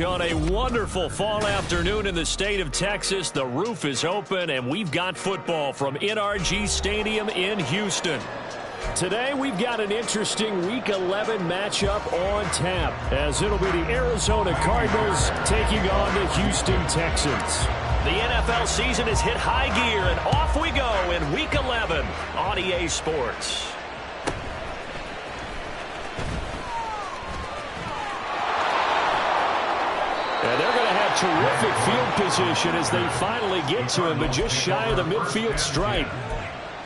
On a wonderful fall afternoon in the state of Texas, the roof is open, and we've got football from NRG Stadium in Houston. Today, we've got an interesting Week 11 matchup on tap, as it'll be the Arizona Cardinals taking on the Houston Texans. The NFL season has hit high gear, and off we go in Week 11 on EA Sports. And they're going to have terrific field position as they finally get to him, but just shy of the midfield stripe.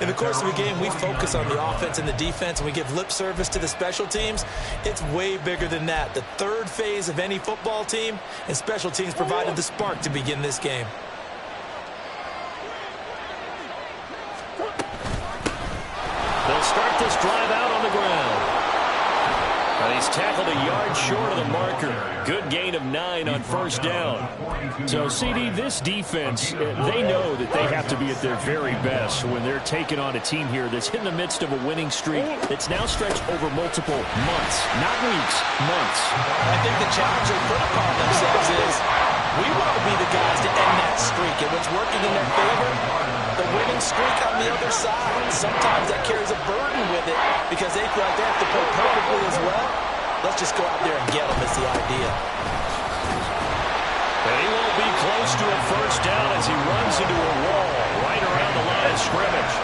In the course of a game, we focus on the offense and the defense, and we give lip service to the special teams. It's way bigger than that. The third phase of any football team, and special teams provided the spark to begin this game. They'll start this drive out on the ground. And he's tackled a yard short of the marker. Good gain of 9 on first down. So, CD, this defense, they know that they have to be at their very best when they're taking on a team here that's in the midst of a winning streak that's now stretched over multiple months, not weeks, months. I think the challenge they put upon themselves is we want to be the guys to end that streak, and what's working in their favor, the winning streak on the other side. Sometimes that carries a burden with it because they feel like they have to play perfectly as well. Let's just go out there and get them is the idea. And he won't be close to a first down as he runs into a wall right around the line of scrimmage.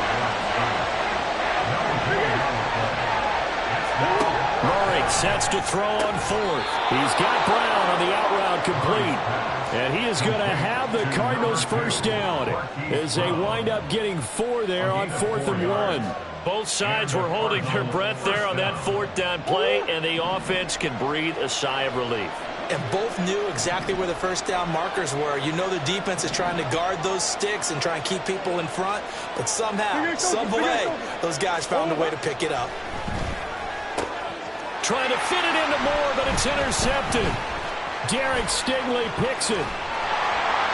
Murray sets to throw on fourth. He's got Brown on the out route complete. And he is going to have the Cardinals first down as they wind up getting 4 there on 4th and 1. Both sides were holding their breath there on that 4th down play, and the offense can breathe a sigh of relief. And both knew exactly where the first down markers were. You know the defense is trying to guard those sticks and try and keep people in front, but somehow, some way, those guys found a way to pick it up. Trying to fit it into Moore, but it's intercepted. Derek Stingley picks it.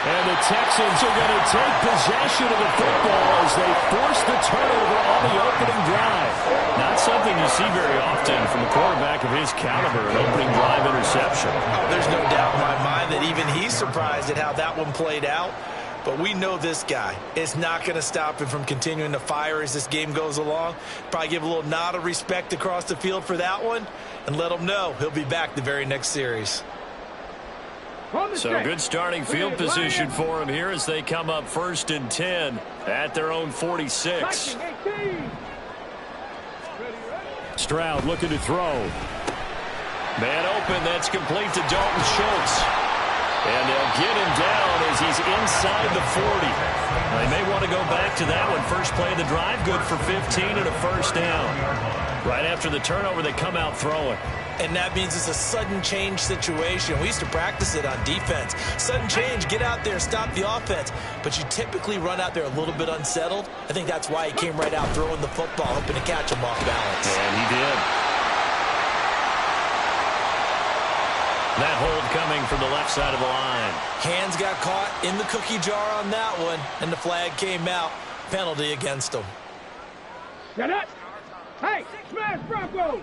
And the Texans are going to take possession of the football as they force the turnover on the opening drive. Not something you see very often from a quarterback of his caliber, an opening drive interception. Oh, there's no doubt in my mind that even he's surprised at how that one played out. But we know this guy. It's not going to stop him from continuing to fire as this game goes along. Probably give a little nod of respect across the field for that one and let him know he'll be back the very next series. So good starting field position for him here as they come up 1st and 10 at their own 46. Stroud looking to throw. Man open, that's complete to Dalton Schultz. And they'll get him down as he's inside the 40. They may want to go back to that one. First play of the drive, good for 15 and a first down. Right after the turnover, they come out throwing. And that means it's a sudden change situation. We used to practice it on defense. Sudden change, get out there, stop the offense. But you typically run out there a little bit unsettled. I think that's why he came right out throwing the football, hoping to catch him off balance. And he did. That hold coming from the left side of the line. Hands got caught in the cookie jar on that one, and the flag came out. Penalty against him. Get it! Hey, smash Broncos!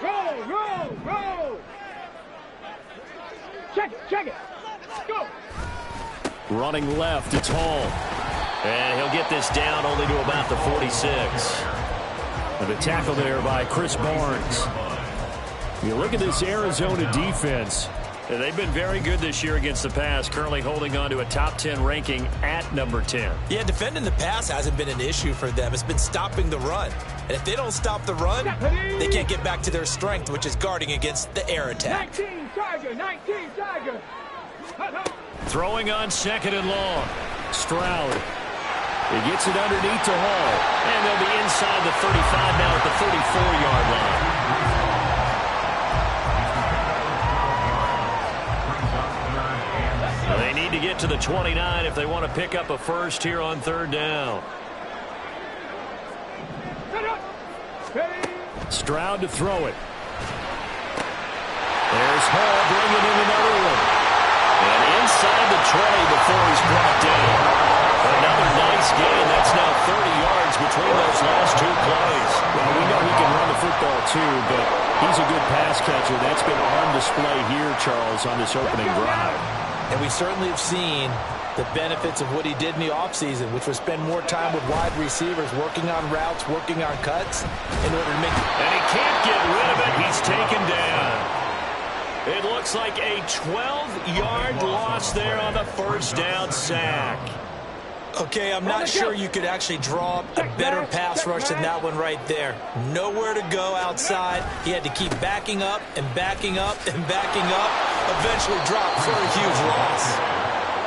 Roll! Check it! Go! Running left, it's Hall. And he'll get this down only to about the 46. And the tackle there by Chris Barnes. You look at this Arizona defense. They've been very good this year against the pass, currently holding on to a top 10 ranking at number 10. Yeah, defending the pass hasn't been an issue for them. It's been stopping the run. And if they don't stop the run, they can't get back to their strength, which is guarding against the air attack. 19 Tiger. Throwing on 2nd and long. Stroud. He gets it underneath to Hall. And they'll be inside the 35 now at the 34-yard line. They need to get to the 29 if they want to pick up a first here on 3rd down. Stroud to throw it. There's Hall bringing in another one. And inside the 20 before he's brought down. Another nice gain. That's now 30 yards between those last 2 plays. Well, we know he can run the football football too, but he's a good pass catcher. That's been on display here, Charles, on this opening drive. And we certainly have seen the benefits of what he did in the offseason, which was spend more time with wide receivers, working on routes, working on cuts in order to make... And he can't get rid of it. He's taken down. It looks like a 12-yard loss there on the first down sack. Okay, I'm not sure you could actually draw up a better pass rush than that one right there. Nowhere to go outside. He had to keep backing up and backing up and backing up. Eventually dropped for a huge loss.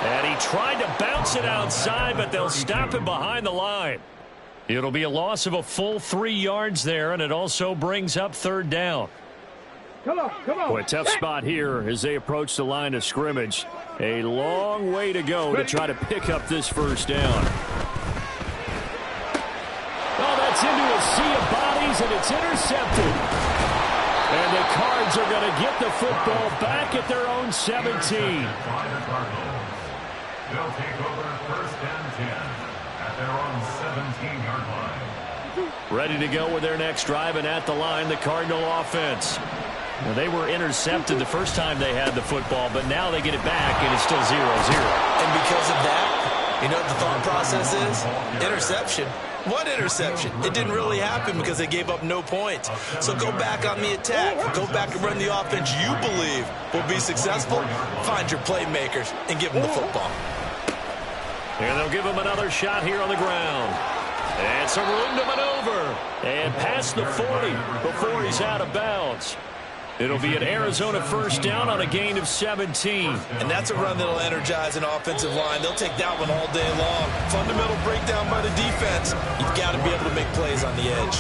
And he tried to bounce it outside, but they'll stop him behind the line. It'll be a loss of a full 3 yards there, and it also brings up third down. Come on, come on. Boy, tough spot here as they approach the line of scrimmage. A long way to go to try to pick up this first down. Oh, that's into a sea of bodies, and it's intercepted. And the Cards are going to get the football back at their own 17. They'll take over first and 10 at their own 17-yard line. Ready to go with their next drive, and at the line, the Cardinal offense. Well, they were intercepted the first time they had the football, but now they get it back, and it's still 0-0. And because of that, you know what the thought process is? Interception. What interception? It didn't really happen because they gave up no points. So go back on the attack. Go back and run the offense you believe will be successful. Find your playmakers and give them the football. And they'll give him another shot here on the ground. And some room to maneuver. And past the 40 before he's out of bounds. It'll be an Arizona first down on a gain of 17. And that's a run that'll energize an offensive line. They'll take that one all day long. Fundamental breakdown by the defense. You've got to be able to make plays on the edge.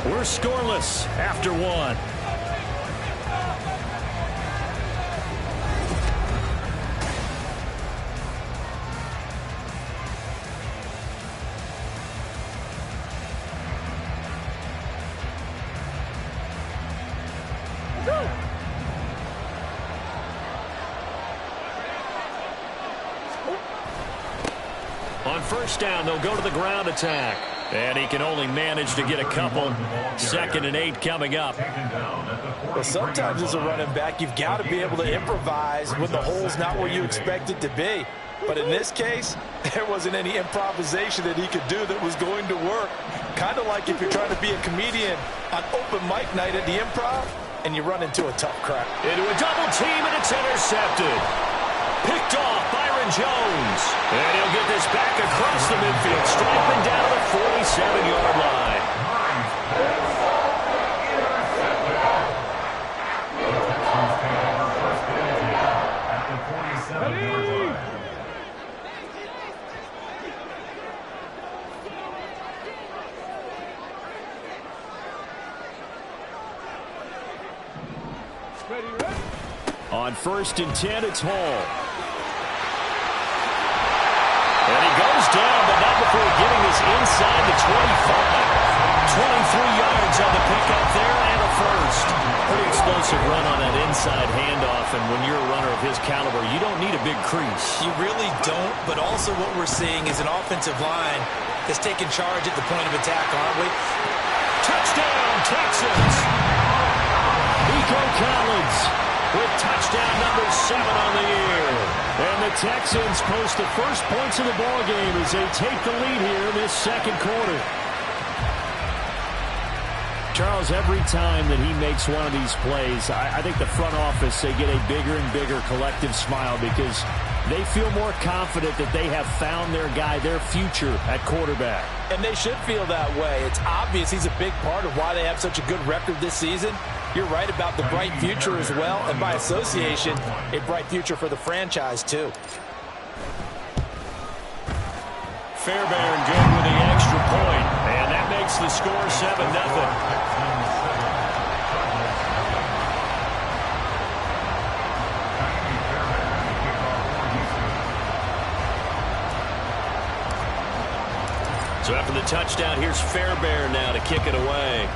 We're scoreless after one. On first down, they'll go to the ground attack. And he can only manage to get a couple. 2nd and 8 coming up. Well, sometimes as a running back, you've got to be able to improvise when the hole's not where you expect it to be. But in this case, there wasn't any improvisation that he could do that was going to work. Kind of like if you're trying to be a comedian on open mic night at the Improv and you run into a tough crowd. Into a double team, and it's intercepted. Picked off Byron Jones. And he'll get this back across the midfield, striping down to the 47-yard line. On 1st and 10, it's Hall. And he goes down, but not before getting this inside the 25. 23 yards on the pickup there, and a first. Pretty explosive run on that inside handoff, and when you're a runner of his caliber, you don't need a big crease. You really don't, but also what we're seeing is an offensive line that's taking charge at the point of attack, aren't we? Touchdown, Texans! Nico Collins with touchdown number 7 on the year. And the Texans post the first points of the ballgame as they take the lead here in this second quarter. Charles, every time that he makes one of these plays, I think the front office, they get a bigger and bigger collective smile because they feel more confident that they have found their guy, their future at quarterback. And they should feel that way. It's obvious he's a big part of why they have such a good record this season. You're right about the bright future as well, and by association, a bright future for the franchise too. Fairbairn good with the extra point, and that makes the score 7-0. So after the touchdown, here's Fairbairn now to kick it away.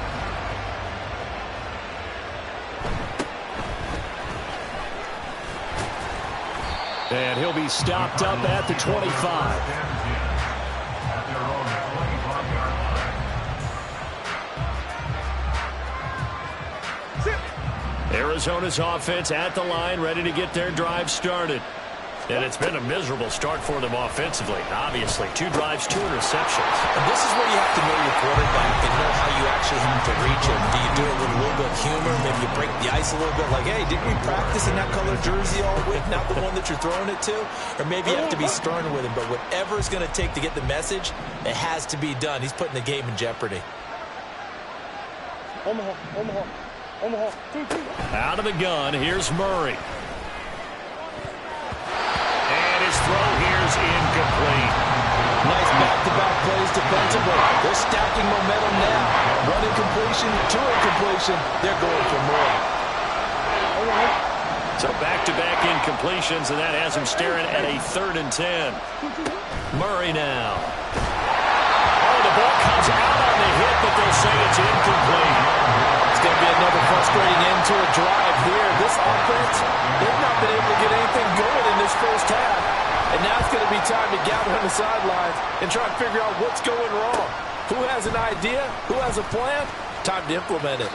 And he'll be stopped up at the 25. Arizona's offense at the line, ready to get their drive started. And it's been a miserable start for them offensively. Obviously, 2 drives, 2 interceptions. And this is where you have to know your quarterback and know how you actually have to reach him. Do you do it with a little bit of humor? Maybe you break the ice a little bit like, hey, didn't we practice in that color jersey all week? Not the one that you're throwing it to? Or maybe you have to be stern with him. But whatever it's going to take to get the message, it has to be done. He's putting the game in jeopardy. Out of the gun, here's Murray. His throw here's incomplete. Nice back-to-back plays defensively. They're stacking momentum now. 1 incompletion, 2 incompletion. They're going for more. So back-to-back incompletions, and that has him staring at a 3rd and 10. Murray now. Oh, the ball comes out on the hit, but they'll say it's incomplete. It's going to be another frustrating end to a drive here. This offense, they've not been able to get anything going in this first half. And now it's going to be time to gather on the sidelines and try to figure out what's going wrong. Who has an idea? Who has a plan? Time to implement it.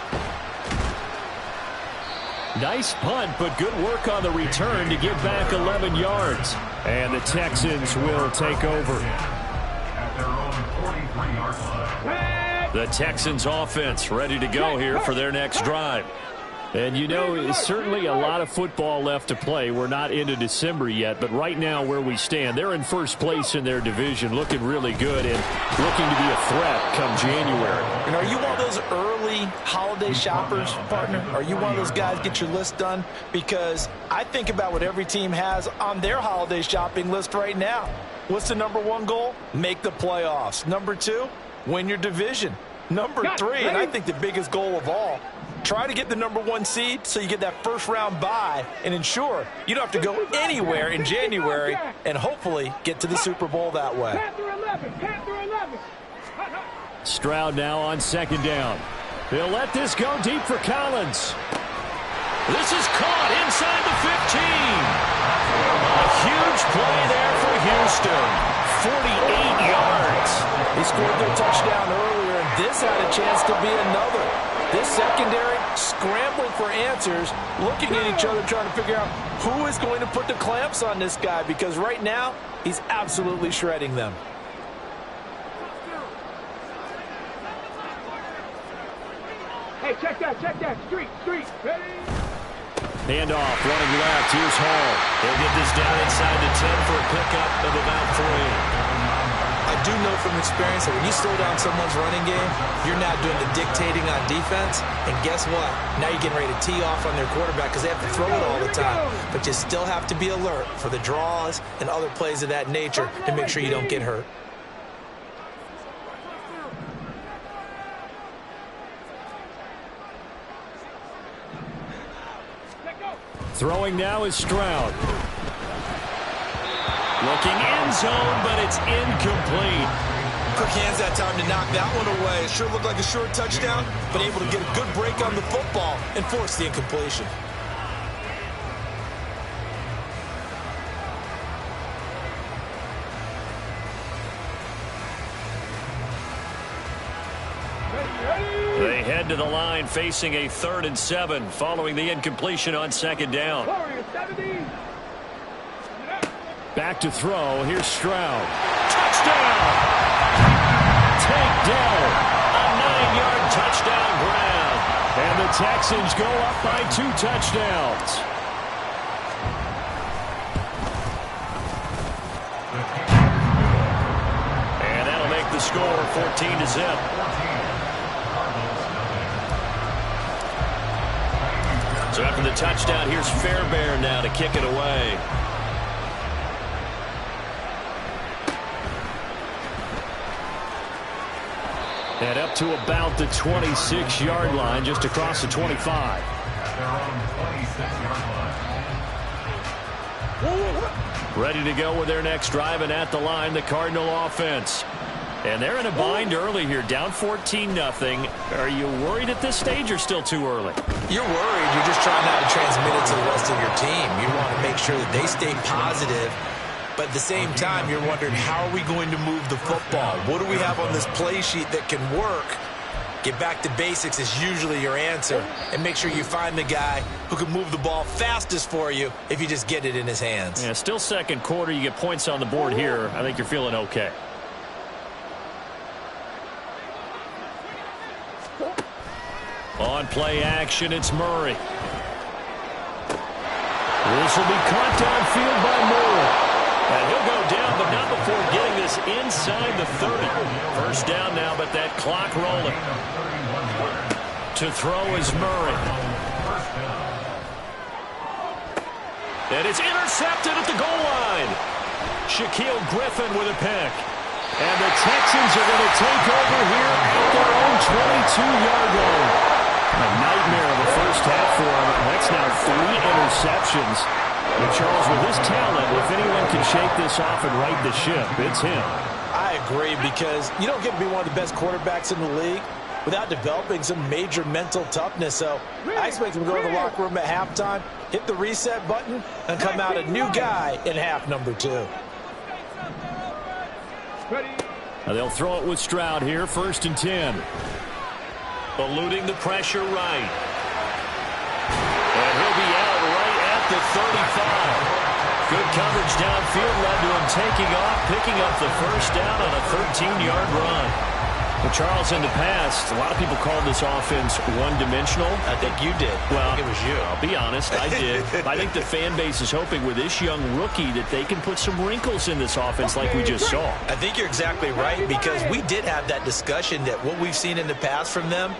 Nice punt, but good work on the return to give back 11 yards. And the Texans will take over. At their own 43-yard line. The Texans offense ready to go here for their next drive. And, you know, certainly a lot of football left to play. We're not into December yet, but right now where we stand, they're in first place in their division, looking really good and looking to be a threat come January. And are you one of those early holiday shoppers, partner? Are you one of those guys get your list done? Because I think about what every team has on their holiday shopping list right now. What's the number 1 goal? Make the playoffs. Number 2, win your division. Number 3, and I think the biggest goal of all, try to get the number 1 seed so you get that first-round bye and ensure you don't have to go anywhere in January and hopefully get to the Super Bowl that way. Stroud now on 2nd down. They'll let this go deep for Collins. This is caught inside the 15. A huge play there for Houston. 48 yards. They scored their touchdown earlier, and this had a chance to be another. This secondary scrambling for answers, looking at each other, trying to figure out who is going to put the clamps on this guy, because right now he's absolutely shredding them. Hey, check that. Street. Ready? Handoff, running left. Here's Hall. They'll get this down inside the 10 for a pickup of about 3. I do know from experience that when you slow down someone's running game, you're now doing the dictating on defense. And guess what? Now you're getting ready to tee off on their quarterback because they have to throw it all the time. But you still have to be alert for the draws and other plays of that nature to make sure you don't get hurt. Throwing now is Stroud. Looking end zone, but it's incomplete. Quick hands that time to knock that one away. It sure looked like a short touchdown, but able to get a good break on the football and force the incompletion. They head to the line facing a 3rd and 7 following the incompletion on 2nd down. Back to throw. Here's Stroud. Touchdown! Takedown. A 9-yard touchdown grab. And the Texans go up by 2 touchdowns. And that'll make the score 14-0. So after the touchdown, here's Fairbairn now to kick it away. And up to about the 26-yard line, just across the 25. Their own 26-yard line. Ready to go with their next drive, and at the line, the Cardinal offense. And they're in a bind early here, down 14-0. Are you worried at this stage or still too early? You're worried. You're just trying not to transmit it to the rest of your team. You want to make sure that they stay positive. But at the same time, you're wondering, how are we going to move the football? What do we have on this play sheet that can work? Get back to basics is usually your answer, and make sure you find the guy who can move the ball fastest for you if you just get it in his hands. Yeah, still second quarter. You get points on the board here. I think you're feeling okay. On play action, it's Murray. This will be caught downfield by Moore. And he'll go down, but not before getting this inside the 30. First down now, but that clock rolling. To throw is Murray. And it's intercepted at the goal line. Shaquille Griffin with a pick. And the Texans are going to take over here at their own 22-yard line. A nightmare of the first half for him. That's now 3 interceptions. And Charles, with his talent, if anyone can shake this off and right the ship, it's him. I agree, because you don't get to be one of the best quarterbacks in the league without developing some major mental toughness. So I expect him to go to the locker room at halftime, hit the reset button, and come out a new guy in half number 2. They'll throw it with Stroud here, 1st and 10. Eluding the pressure right. And he'll be out right at the 35. Good coverage downfield led to him taking off, picking up the first down on a 13-yard run. Well, Charles, in the past, a lot of people called this offense one-dimensional. I think you did. Well, I think it was you. I'll be honest, I did. I think the fan base is hoping with this young rookie that they can put some wrinkles in this offense like we just saw. I think you're exactly right, because we did have that discussion that what we've seen in the past from them,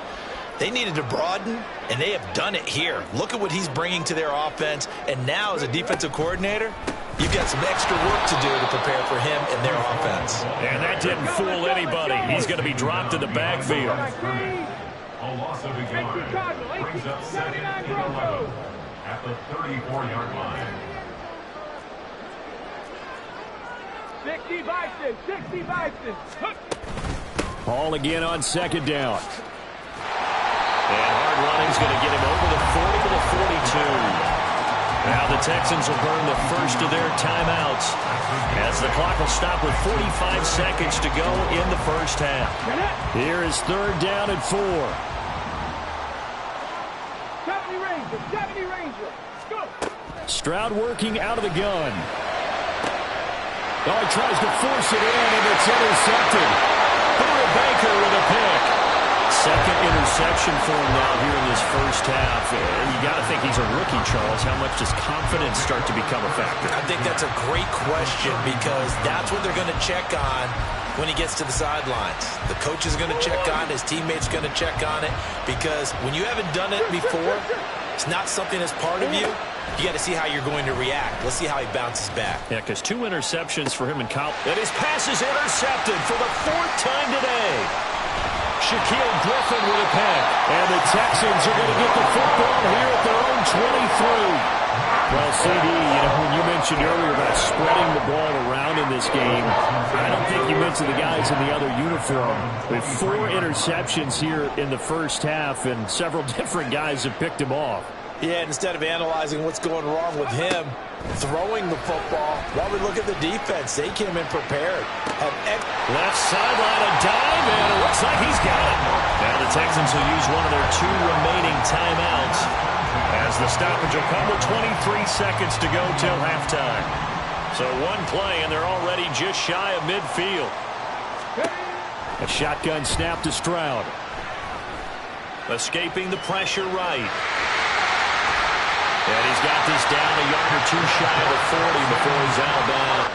they needed to broaden, and they have done it here. Look at what he's bringing to their offense, and now as a defensive coordinator, you've got some extra work to do to prepare for him and their offense. And that didn't fool anybody. He's going to be dropped in the backfield. A loss of a yard brings up 2nd and 11 at the 34-yard line. 60 Bison, 60 Bison. Ball again on 2nd down. And hard running's going to get him over the 40 to the 42. Now the Texans will burn the first of their timeouts as the clock will stop with 45 seconds to go in the first half. Here is 3rd down and 4. 70 Ranger, go! Stroud working out of the gun. Oh, he tries to force it in, and it's intercepted. Buda Baker with a pick. 2nd interception for him now here in this first half. And you got to think he's a rookie, Charles. How much does confidence start to become a factor? I think that's a great question, because that's what they're going to check on when he gets to the sidelines. The coach is going to check on it. His teammates going to check on it, because when you haven't done it before, it's not something that's part of you. You got to see how you're going to react. Let's see how he bounces back. Yeah, because 2 interceptions for him in college. And his pass is intercepted for the 4th time today. Shaquille Griffin with a pick. And the Texans are going to get the football here at their own 23. Well, CD, when you mentioned earlier about spreading the ball around in this game, I don't think you mentioned the guys in the other uniform. With 4 interceptions here in the first half, and several different guys have picked him off. Yeah, instead of analyzing what's going wrong with him, throwing the football, while we look at the defense, they came in prepared. Left sideline, a dive, and it looks like he's got it. Now the Texans will use one of their 2 remaining timeouts as the stoppage will come with 23 seconds to go till halftime. So 1 play, and they're already just shy of midfield. A shotgun snap to Stroud. Escaping the pressure right. And he's got this down a yard or 2 shy of the 40 before he's out of bounds.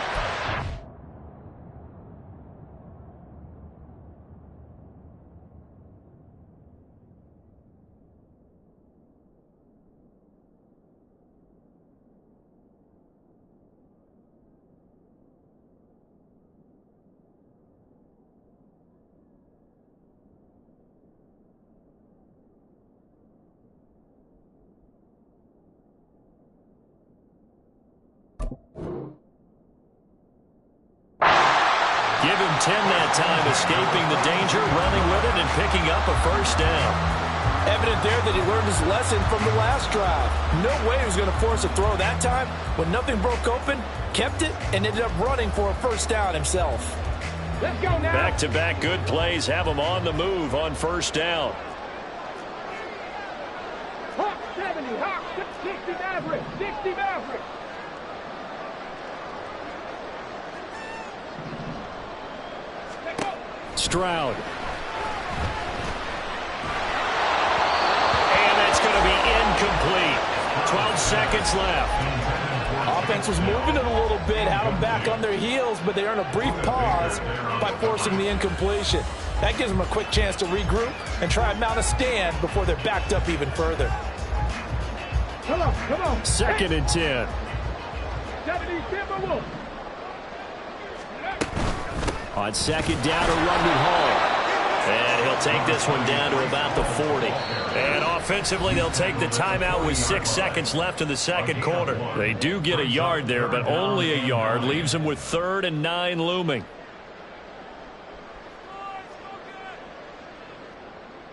Give him 10 that time, escaping the danger, running with it, and picking up a first down. Evident there that he learned his lesson from the last drive. No way he was going to force a throw that time. When nothing broke open, kept it, and ended up running for a first down himself. Let's go now. Back-to-back good plays have them on the move on first down. Hawk 70, Hawk 60 Maverick, 60 Maverick. Stroud. And that's going to be incomplete. 12 seconds left. Offense was moving it a little bit, had them back on their heels, but they earned a brief pause by forcing the incompletion. That gives them a quick chance to regroup and try and mount a stand before they're backed up even further. Come on. Second and 10. 70 Timberwolves. On second down, a run with Hall. And he'll take this one down to about the 40. And offensively, they'll take the timeout with 6 seconds left in the second quarter. They do get a yard there, but only a yard. Leaves them with 3rd and 9 looming.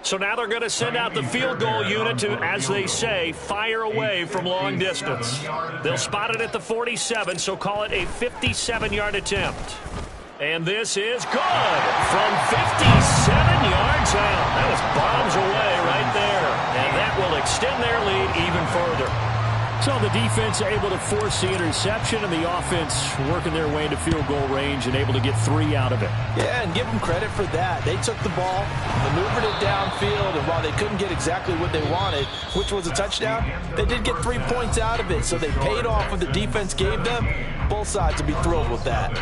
So now they're going to send out the field goal unit to, as they say, fire away from long distance. They'll spot it at the 47, so call it a 57-yard attempt. And this is good from 57 yards out. That was bombs away right there. And that will extend their lead even further. So the defense able to force the interception, and the offense working their way into field goal range and able to get 3 out of it. Yeah, and give them credit for that. They took the ball, maneuvered it downfield, and while they couldn't get exactly what they wanted, which was a touchdown, they did get 3 points out of it. So they paid off what the defense gave them. Both sides will be thrilled with that.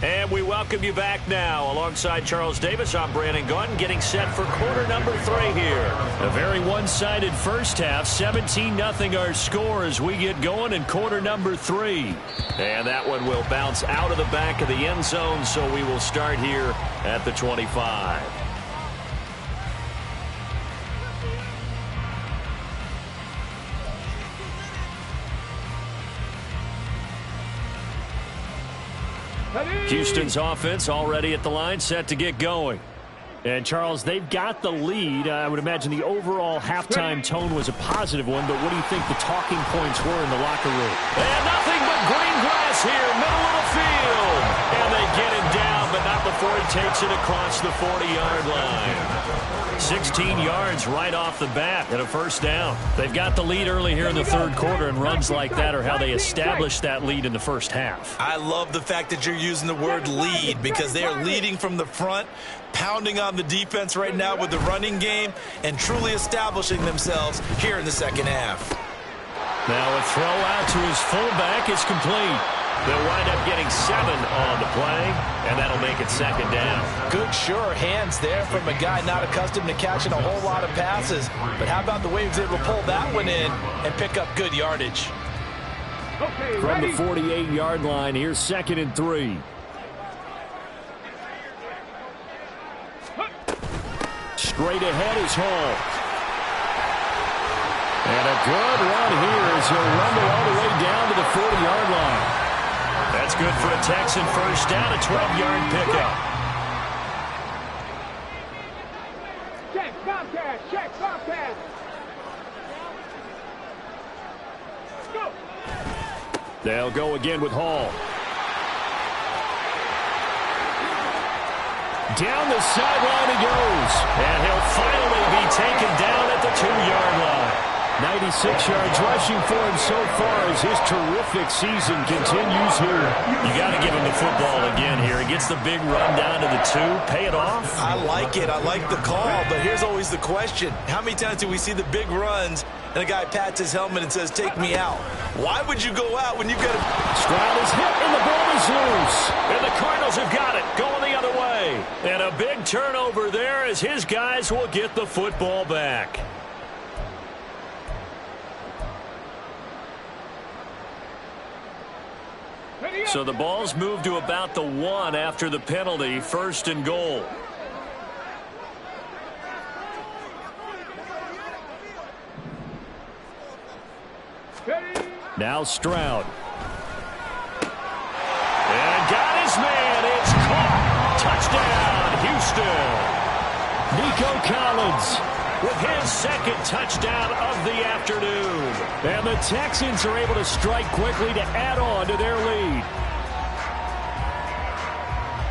And we welcome you back now. Alongside Charles Davis, I'm Brandon Gaudin, getting set for quarter number 3 here. A very one-sided first half, 17-0 our score as we get going in quarter number 3. And that one will bounce out of the back of the end zone, so we will start here at the 25. Houston's offense already at the line, set to get going. And, Charles, they've got the lead. I would imagine the overall halftime tone was a positive one, but what do you think the talking points were in the locker room? And nothing but green grass here, middle of the field. And they get him down, but not before he takes it across the 40-yard line. 16 yards right off the bat and a first down. They've got the lead early here in the third quarter, and runs like that are how they established that lead in the first half. I love the fact that you're using the word lead, because they are leading from the front, pounding on the defense right now with the running game, and truly establishing themselves here in the second half. Now a throw out to his fullback is complete. They'll wind up getting 7 on the play, and that'll make it second down. Good, sure hands there from a guy not accustomed to catching a whole lot of passes. But how about the way he was able to pull that one in and pick up good yardage? Okay, from ready? the 48-yard line, here's 2nd and 3. Straight ahead is Hall. And a good run here as he'll rumble all the way down to the 40-yard line. That's good for a Texan first down, a 12-yard pickup. Check, Bobcat, check, Bobcat. Go. They'll go again with Hall. Down the sideline he goes. And he'll finally be taken down at the 2-yard line. 96 yards rushing for him so far as his terrific season continues here. You got to give him the football again here. He gets the big run down to the 2. Pay it off. I like it. I like the call, but here's always the question. How many times do we see the big runs and a guy pats his helmet and says, take me out? Why would you go out when you've got a... Stroud is hit and the ball is loose. And the Cardinals have got it, going the other way. And a big turnover there as his guys will get the football back. So the ball's moved to about the 1 after the penalty, 1st and goal. Now Stroud. And got his man. It's caught. Touchdown, Houston. Nico Collins with his second touchdown of the afternoon. And the Texans are able to strike quickly to add on to their lead.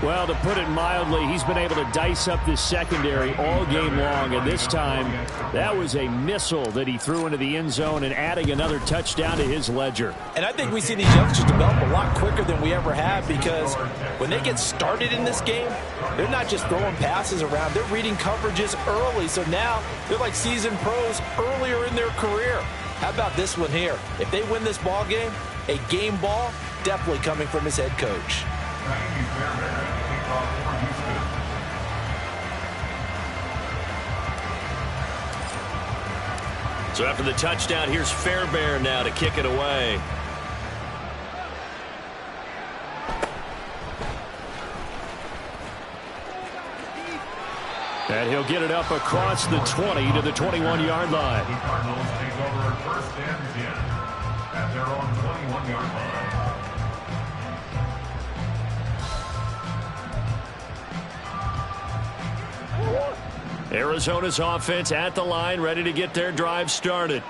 Well, to put it mildly, he's been able to dice up this secondary all game long, and this time that was a missile that he threw into the end zone and adding another touchdown to his ledger. And I think we see these youngsters develop a lot quicker than we ever have, because when they get started in this game, they're not just throwing passes around, they're reading coverages early. So now they're like seasoned pros earlier in their career. How about this one here? If they win this ball game, a game ball definitely coming from his head coach. So after the touchdown, here's Fairbairn now to kick it away. And he'll get it up across the 20 to the 21-yard line. The Cardinals take over first and 10 at their own 21-yard line. Arizona's offense at the line, ready to get their drive started.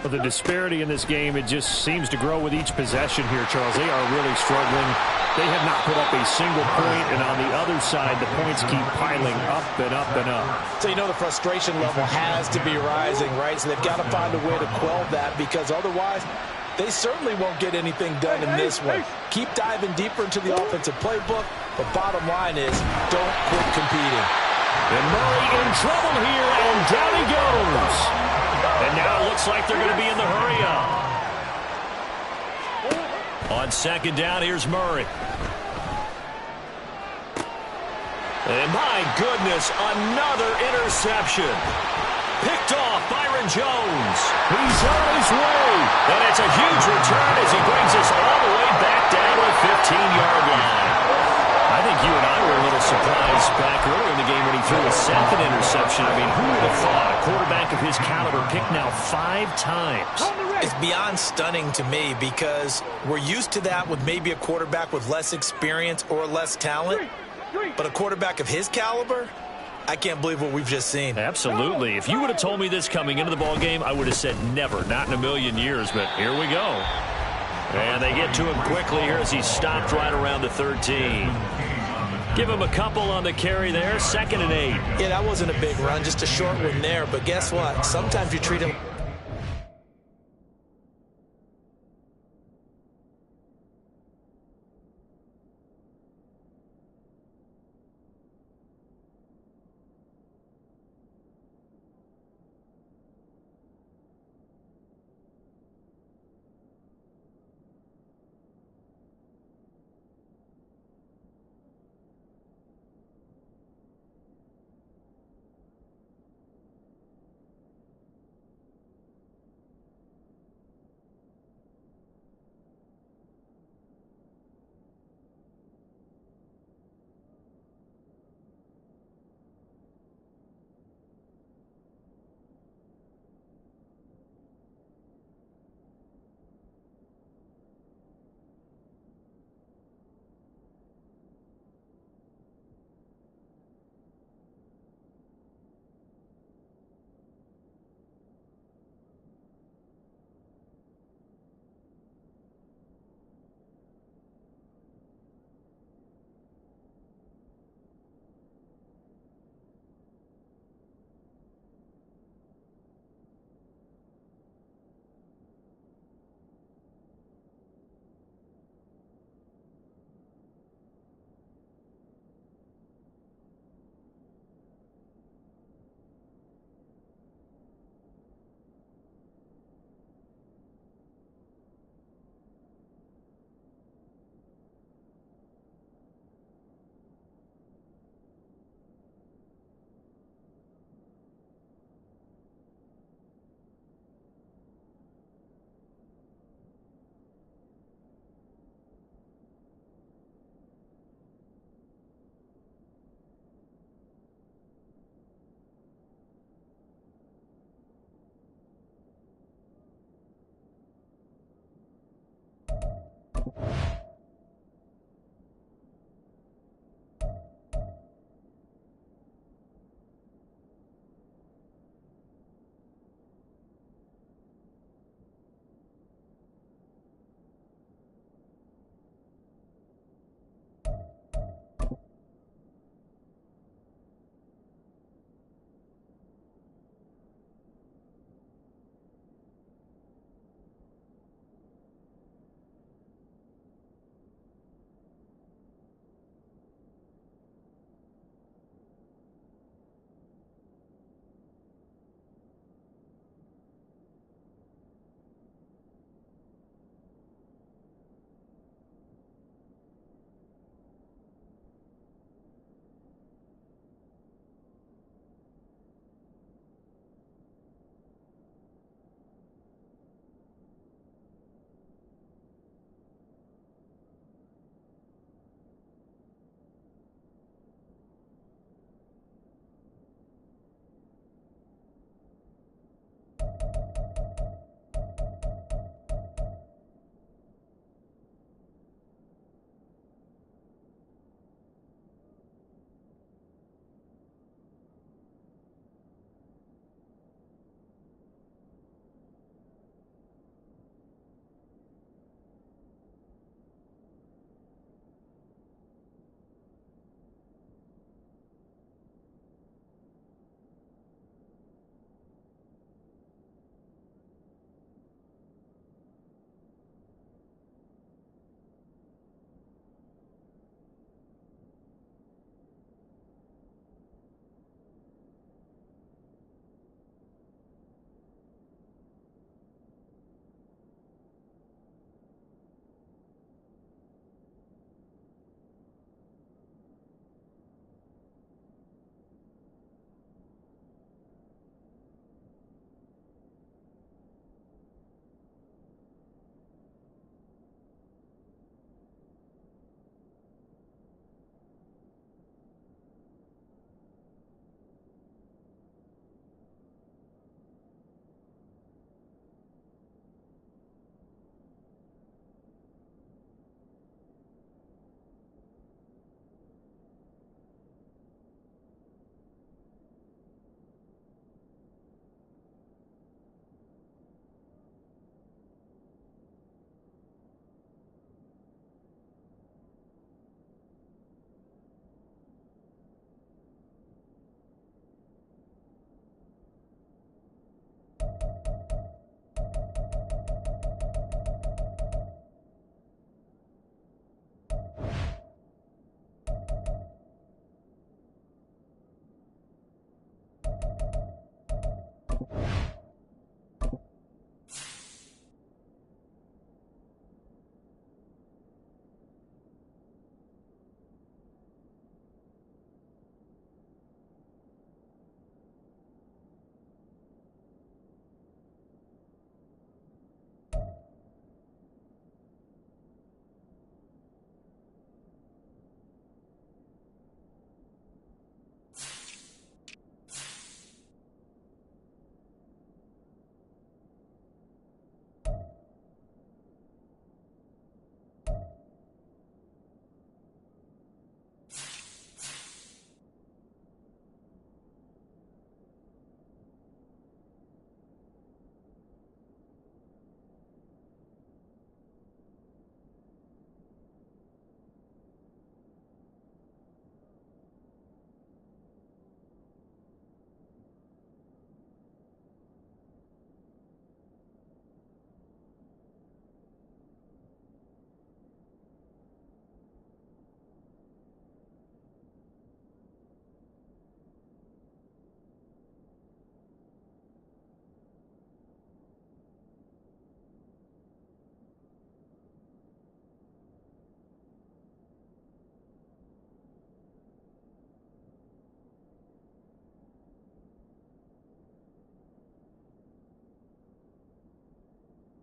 Well, the disparity in this game, it just seems to grow with each possession here, Charles. They are really struggling. They have not put up a single point, and on the other side, the points keep piling up and up and up. So you know the frustration level has to be rising, right? So they've got to find a way to quell that, because otherwise they certainly won't get anything done in this one. Keep diving deeper into the offensive playbook, but bottom line is don't quit competing. And Murray in trouble here, and down he goes. And now it looks like they're going to be in the hurry-up. On second down, here's Murray. And my goodness, another interception. Picked off Byron Jones. He's on his way. And it's a huge return as he brings us all the way back down to the 15-yard line. I think you and I were a little surprised back earlier in the game when he threw a second interception. I mean, who would have thought a quarterback of his caliber picked now 5 times? It's beyond stunning to me, because we're used to that with maybe a quarterback with less experience or less talent. But a quarterback of his caliber, I can't believe what we've just seen. Absolutely. If you would have told me this coming into the ball game, I would have said never, not in a million years. But here we go. And they get to him quickly here as he stopped right around the 13. Give him a couple on the carry there. 2nd and 8. Yeah, that wasn't a big run, just a short one there. But guess what? Sometimes you treat him